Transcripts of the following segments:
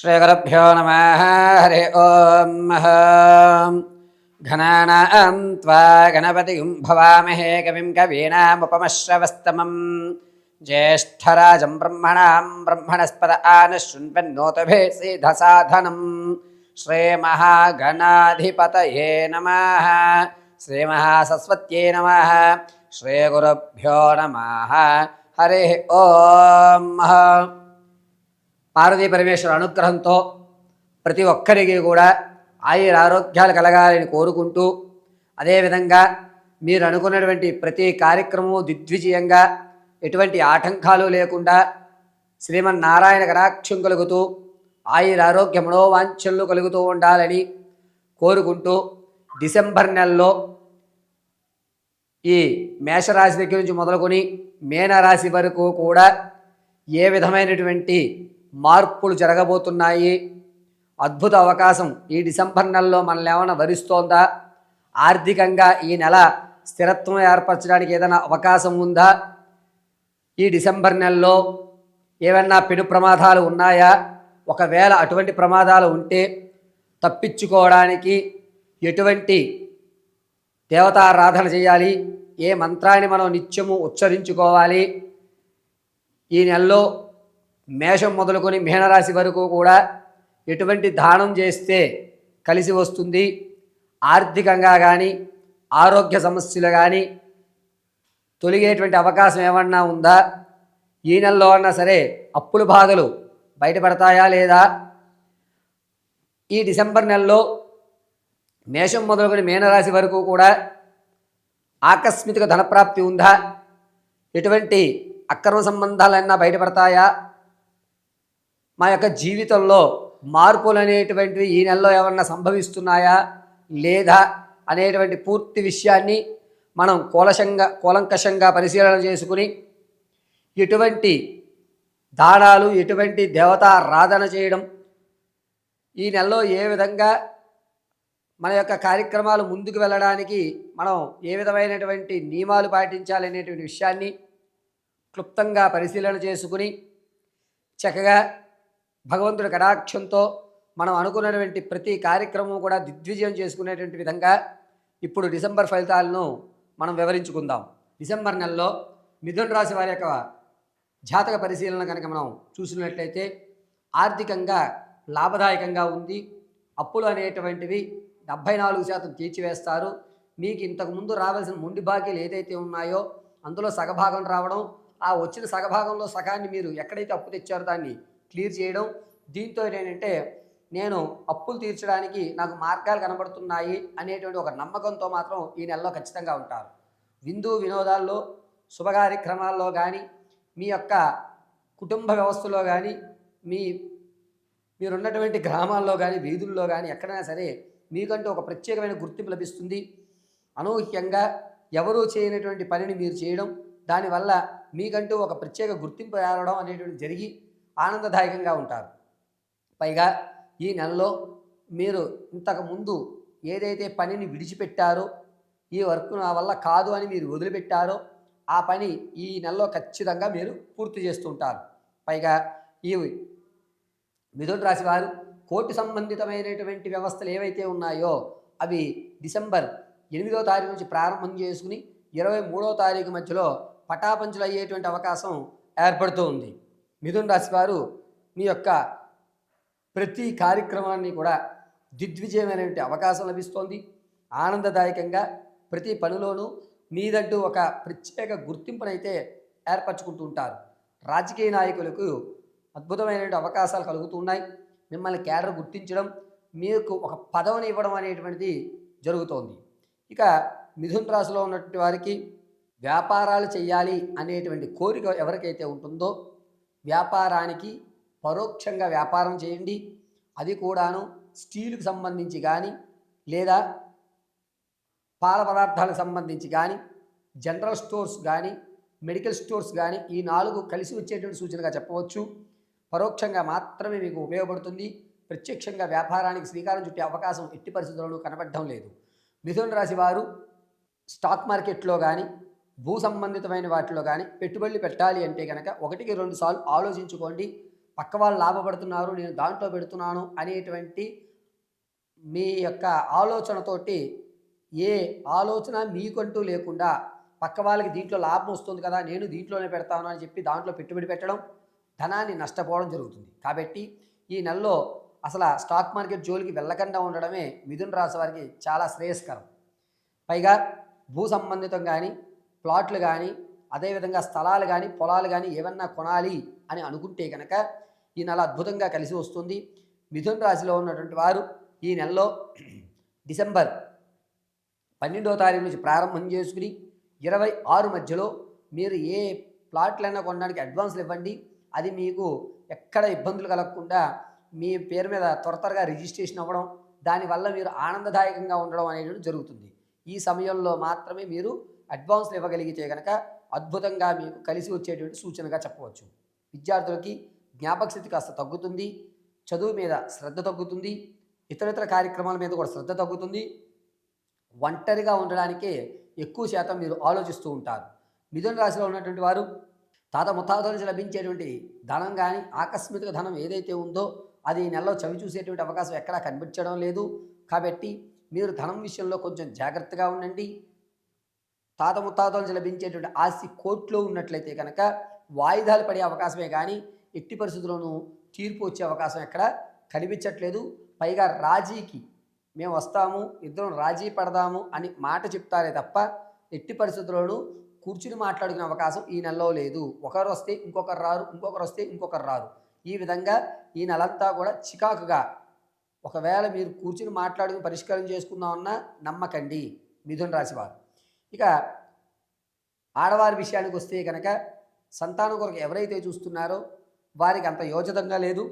श्रीगुरुभ्यो नमः। हरि ओं। घनानां त्वा गणपतिं भवामहे कविं कवीनामुपमश्रवस्तमं ज्येष्ठराजं ब्रह्मणां ब्रह्मणस्पद आनशृण्वन्नोतभे सिद्धसाधनं श्रीमहागणाधिपतये नमः। श्रीमहासरस्वत्यै नमः। श्रीगुरुभ्यो नमः। हरि ओं। పార్వతీ పరమేశ్వర అనుగ్రహంతో ప్రతి ఒక్కరికి కూడా ఆయుర ఆరోగ్యాలు కలగాలని కోరుకుంటూ, అదేవిధంగా మీరు అనుకున్నటువంటి ప్రతి కార్యక్రమము దిగ్విజయంగా ఎటువంటి ఆటంకాలు లేకుండా శ్రీమన్నారాయణ కటాక్షం కలుగుతూ ఆయుర ఆరోగ్య మనోవాంఛలు కలుగుతూ ఉండాలని కోరుకుంటూ, డిసెంబర్ నెలలో ఈ మేషరాశి దగ్గర నుంచి మొదలుకొని మీనరాశి వరకు కూడా ఏ విధమైనటువంటి మార్పులు జరగబోతున్నాయి, అద్భుత అవకాశం ఈ డిసెంబర్ నెలలో మనల్ని ఏమైనా వరిస్తోందా, ఆర్థికంగా ఈ నెల స్థిరత్వం ఏర్పరచడానికి ఏదైనా అవకాశం ఉందా, ఈ డిసెంబర్ నెలలో ఏమన్నా పెను ప్రమాదాలు ఉన్నాయా, ఒకవేళ అటువంటి ప్రమాదాలు ఉంటే తప్పించుకోవడానికి ఎటువంటి దేవతారాధన చేయాలి, ఏ మంత్రాన్ని మనం నిత్యము ఉచ్చరించుకోవాలి, ఈ నెలలో మేషం మొదలుకొని మీనరాశి వరకు కూడా ఎటువంటి దానం చేస్తే కలిసి వస్తుంది, ఆర్థికంగా కానీ ఆరోగ్య సమస్యలు కానీ తొలగేటువంటి అవకాశం ఏమన్నా ఉందా, ఈ నెలలో అన్నా సరే అప్పుల బాధలు బయటపడతాయా లేదా, ఈ డిసెంబర్ నెలలో మేషం మొదలుకొని మీనరాశి వరకు కూడా ఆకస్మిక ధనప్రాప్తి ఉందా, ఎటువంటి అక్రమ సంబంధాలన్నా బయటపడతాయా, మా యొక్క జీవితంలో మార్పులు అనేటువంటివి ఈ నెలలో ఏమన్నా సంభవిస్తున్నాయా లేదా అనేటువంటి పూర్తి విషయాన్ని మనం కూలంకషంగా పరిశీలన చేసుకుని ఎటువంటి దానాలు, ఎటువంటి దేవతారాధన చేయడం, ఈ నెలలో ఏ విధంగా మన యొక్క కార్యక్రమాలు ముందుకు వెళ్ళడానికి మనం ఏ విధమైనటువంటి నియమాలు పాటించాలనేటువంటి విషయాన్ని క్లుప్తంగా పరిశీలన చేసుకుని చక్కగా భగవంతుడి కటాక్షంతో మనం అనుకున్నటువంటి ప్రతి కార్యక్రమం కూడా దిగ్విజయం చేసుకునేటువంటి విధంగా ఇప్పుడు డిసెంబర్ ఫలితాలను మనం వివరించుకుందాం. డిసెంబర్ నెలలో మిథున రాశి వారి యొక్క జాతక పరిశీలన కనుక మనం చూసినట్లయితే ఆర్థికంగా లాభదాయకంగా ఉంది. అప్పులు అనేటువంటివి 74% తీర్చివేస్తారు. మీకు ఇంతకుముందు రావాల్సిన మొండి బాకీలు ఏదైతే ఉన్నాయో అందులో సగభాగం రావడం, ఆ వచ్చిన సగభాగంలో సగాన్ని మీరు ఎక్కడైతే అప్పు తెచ్చారో దాన్ని క్లియర్ చేయడం, దీంతో ఏంటంటే నేను అప్పులు తీర్చడానికి నాకు మార్గాలు కనబడుతున్నాయి అనేటువంటి ఒక నమ్మకంతో మాత్రం ఈ నెలలో ఖచ్చితంగా ఉంటారు. విందు వినోదాల్లో, శుభకార్యక్రమాల్లో కానీ, మీ యొక్క కుటుంబ వ్యవస్థలో కానీ, మీరున్నటువంటి గ్రామాల్లో కానీ, వీధుల్లో కానీ ఎక్కడైనా సరే మీకంటూ ఒక ప్రత్యేకమైన గుర్తింపు లభిస్తుంది. అనూహ్యంగా ఎవరూ చేయనటువంటి పనిని మీరు చేయడం, దానివల్ల మీకంటూ ఒక ప్రత్యేక గుర్తింపు ఏర్పడడం అనేటువంటి జరిగి ఆనందదాయకంగా ఉంటారు. పైగా ఈ నెలలో మీరు ఇంతకుముందు ఏదైతే పనిని విడిచిపెట్టారో, ఈ వర్క్ నా వల్ల కాదు అని మీరు వదిలిపెట్టారో ఆ పని ఈ నెలలో ఖచ్చితంగా మీరు పూర్తి చేస్తుంటారు. పైగా ఈ మిథున రాశి వారు కోర్టు సంబంధితమైనటువంటి వ్యవస్థలు ఏవైతే ఉన్నాయో అవి డిసెంబర్ 8వ తారీఖు నుంచి ప్రారంభం చేసుకుని 23వ తారీఖు మధ్యలో పటాపంచులు అయ్యేటువంటి అవకాశం ఏర్పడుతూ ఉంది. మిథున రాశి వారు మీ యొక్క ప్రతి కార్యక్రమాన్ని కూడా దిగ్విజయమైనటువంటి అవకాశం లభిస్తోంది. ఆనందదాయకంగా ప్రతి పనిలోనూ మీదంటూ ఒక ప్రత్యేక గుర్తింపునైతే ఏర్పరచుకుంటూ ఉంటారు. రాజకీయ నాయకులకు అద్భుతమైనటువంటి అవకాశాలు కలుగుతున్నాయి. మిమ్మల్ని కేడర్ గుర్తించడం, మీకు ఒక పదవిని ఇవ్వడం అనేటువంటిది జరుగుతోంది. ఇక మిథున రాశిలో ఉన్నటువంటి వారికి వ్యాపారాలు చేయాలి అనేటువంటి కోరిక ఎవరికైతే ఉంటుందో వ్యాపారానికి పరోక్షంగా వ్యాపారం చేయండి. అది కూడాను స్టీల్కి సంబంధించి కానీ, లేదా పాల పదార్థాలకు సంబంధించి కానీ, జనరల్ స్టోర్స్ కానీ, మెడికల్ స్టోర్స్ కానీ, ఈ 4 కలిసి వచ్చేటువంటి సూచనగా చెప్పవచ్చు. పరోక్షంగా మాత్రమే మీకు ఉపయోగపడుతుంది. ప్రత్యక్షంగా వ్యాపారానికి శ్రీకారం చుట్టే అవకాశం ఎట్టి పరిస్థితుల్లోనూ కనబడడం లేదు. మిథున రాశి వారు స్టాక్ మార్కెట్లో కానీ, భూ సంబంధితమైన వాటిలో కానీ పెట్టుబడులు పెట్టాలి అంటే కనుక 1కి 2 సార్లు ఆలోచించుకోండి. పక్క వాళ్ళు లాభపడుతున్నారు నేను దాంట్లో పెడుతున్నాను అనేటువంటి మీ యొక్క ఆలోచనతోటి ఏ ఆలోచన మీకంటూ లేకుండా పక్క వాళ్ళకి దీంట్లో లాభం వస్తుంది కదా నేను దీంట్లోనే పెడతాను అని చెప్పి దాంట్లో పెట్టుబడి పెట్టడం ధనాన్ని నష్టపోవడం జరుగుతుంది. కాబట్టి ఈ నెలలో అసలు స్టాక్ మార్కెట్ జోలికి వెళ్ళకుండా ఉండడమే మిథున రాశి వారికి చాలా శ్రేయస్కరం. పైగా భూ సంబంధితం కానీ ప్లాట్లు కానీ అదేవిధంగా స్థలాలు కానీ పొలాలు కానీ ఏమన్నా కొనాలి అని అనుకుంటే కనుక ఈ నెల అద్భుతంగా కలిసి వస్తుంది. మిథున రాశిలో ఉన్నటువంటి వారు ఈ నెలలో డిసెంబర్ 12వ తారీఖు నుంచి ప్రారంభం చేసుకుని 26 మధ్యలో మీరు ఏ ప్లాట్లైనా కొనడానికి అడ్వాన్స్లు ఇవ్వండి. అది మీకు ఎక్కడ ఇబ్బందులు కలగకుండా మీ పేరు మీద త్వరగా రిజిస్ట్రేషన్ అవ్వడం, దానివల్ల మీరు ఆనందదాయకంగా ఉండడం అనేది జరుగుతుంది. ఈ సమయంలో మాత్రమే మీరు అడ్వాన్స్లు ఇవ్వగలిగితే కనుక అద్భుతంగా మీకు కలిసి వచ్చేటువంటి సూచనగా చెప్పవచ్చు. విద్యార్థులకి జ్ఞాపకశక్తి కాస్త తగ్గుతుంది, చదువు మీద శ్రద్ధ తగ్గుతుంది, ఇతరితర కార్యక్రమాల మీద కూడా శ్రద్ధ తగ్గుతుంది. ఒంటరిగా ఉండడానికే ఎక్కువ శాతం మీరు ఆలోచిస్తూ ఉంటారు. మిథున రాశిలో ఉన్నటువంటి వారు తాత ముత్తాతల నుంచి లభించేటువంటి ధనం కానీ ఆకస్మిక ధనం ఏదైతే ఉందో అది ఈ నెలలో చవి చూసేటువంటి అవకాశం ఎక్కడా కనిపించడం లేదు. కాబట్టి మీరు ధనం విషయంలో కొంచెం జాగ్రత్తగా ఉండండి. తాత ముత్తాతల నుంచి లభించేటువంటి ఆస్తి కోర్టులో ఉన్నట్లయితే కనుక వాయిదాలు పడే అవకాశమే కానీ ఎట్టి పరిస్థితుల్లోనూ తీర్పు వచ్చే అవకాశం ఎక్కడ కనిపించట్లేదు. పైగా రాజీకి మేము వస్తాము ఇద్దరం రాజీ పడదాము అని మాట చెప్తారే తప్ప ఎట్టి పరిస్థితుల్లోనూ కూర్చుని మాట్లాడుకునే అవకాశం ఈ నెలలో లేదు. ఒకరు వస్తే ఇంకొకరు రారు, ఇంకొకరు వస్తే ఇంకొకరు రారు. ఈ విధంగా ఈ నెలంతా కూడా చికాకుగా ఒకవేళ మీరు కూర్చుని మాట్లాడుకుని పరిష్కారం చేసుకుందామన్నా నమ్మకండి మిథున రాశి వారు. ఇక ఆడవారి విషయానికి వస్తే కనుక సంతానం కొరకు ఎవరైతే చూస్తున్నారో వారికి అంత యోజితంగా లేదు.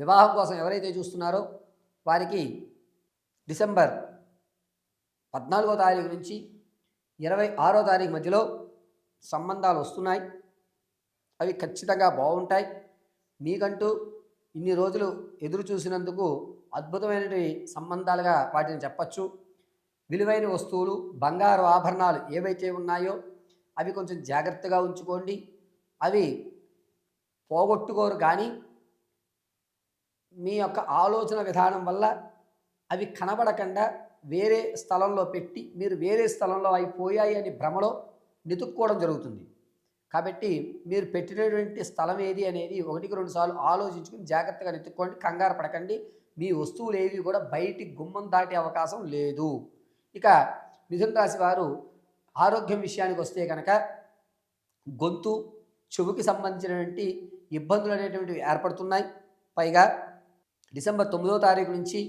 వివాహం కోసం ఎవరైతే చూస్తున్నారో వారికి డిసెంబర్ 14వ తారీఖు నుంచి 26వ తారీఖు మధ్యలో సంబంధాలు వస్తున్నాయి. అవి ఖచ్చితంగా బాగుంటాయి. మీకంటూ ఇన్ని రోజులు ఎదురు చూసినందుకు అద్భుతమైనటువంటి సంబంధాలుగా వాటిని చెప్పచ్చు. విలువైన వస్తువులు బంగారు ఆభరణాలు ఏవైతే ఉన్నాయో అవి కొంచెం జాగ్రత్తగా ఉంచుకోండి. అవి పోగొట్టుకోరు కానీ మీ యొక్క ఆలోచన విధానం వల్ల అవి కనబడకుండా వేరే స్థలంలో పెట్టి మీరు వేరే స్థలంలో అయిపోయాయి అని భ్రమలో వెతుక్కోవడం జరుగుతుంది. కాబట్టి మీరు పెట్టినటువంటి స్థలం ఏది అనేది 1-2 సార్లు ఆలోచించుకుని జాగ్రత్తగా వెతుక్కోండి. కంగారు పడకండి. మీ వస్తువులు ఏవి కూడా బయటి గుమ్మం దాటే అవకాశం లేదు. ఇక మిథున రాశి వారు ఆరోగ్యం విషయానికి వస్తే కనుక గొంతు చెవుకి సంబంధించినటువంటి ఇబ్బందులు అనేటువంటివి ఏర్పడుతున్నాయి. పైగా డిసెంబర్ 9వ తారీఖు నుంచి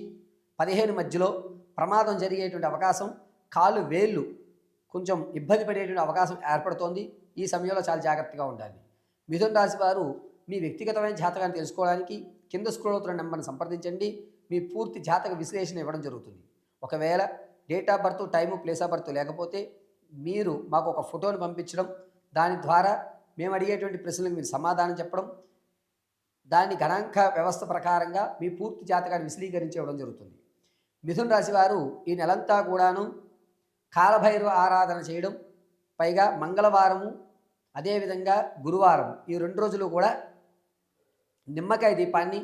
15 మధ్యలో ప్రమాదం జరిగేటువంటి అవకాశం, కాలు వేళ్ళు కొంచెం ఇబ్బంది పడేటువంటి అవకాశం ఏర్పడుతోంది. ఈ సమయంలో చాలా జాగ్రత్తగా ఉండాలి. మిథున రాశి వారు మీ వ్యక్తిగతమైన జాతకాన్ని తెలుసుకోవడానికి కింద స్క్రోల్ అవుతున్న నెంబర్ని సంప్రదించండి. మీ పూర్తి జాతక విశ్లేషణ ఇవ్వడం జరుగుతుంది. ఒకవేళ date of birth, time, place of birth లేకపోతే మీరు మాకు ఒక ఫోటోని పంపించడం, దాని ద్వారా మేము అడిగేటువంటి ప్రశ్నలకు మీరు సమాధానం చెప్పడం, దాని గణాంక వ్యవస్థ ప్రకారంగా మీ పూర్తి జాతకాన్ని విశ్లేషించి ఇవ్వడం జరుగుతుంది. మిథున రాశి వారు ఈ నెలంతా కూడాను కాలభైరవ ఆరాధన చేయడం, పైగా మంగళవారము అదేవిధంగా గురువారం ఈ 2 రోజులు కూడా నిమ్మకాయ దీపాన్ని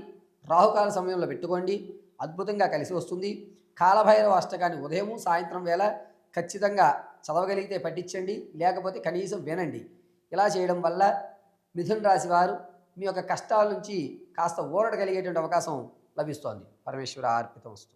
రాహుకాల సమయంలో పెట్టుకోండి. అద్భుతంగా కలిసి వస్తుంది. కాలభైరవ అష్టకాన్ని ఉదయం సాయంత్రం వేళ ఖచ్చితంగా చదవగలిగితే పఠించండి, లేకపోతే కనీసం వినండి. ఇలా చేయడం వల్ల మిథున రాశి వారు మీ యొక్క కష్టాల నుంచి కాస్త ఊరట కలిగేటువంటి అవకాశం లభిస్తోంది. పరమేశ్వర అర్పితం వస్తు.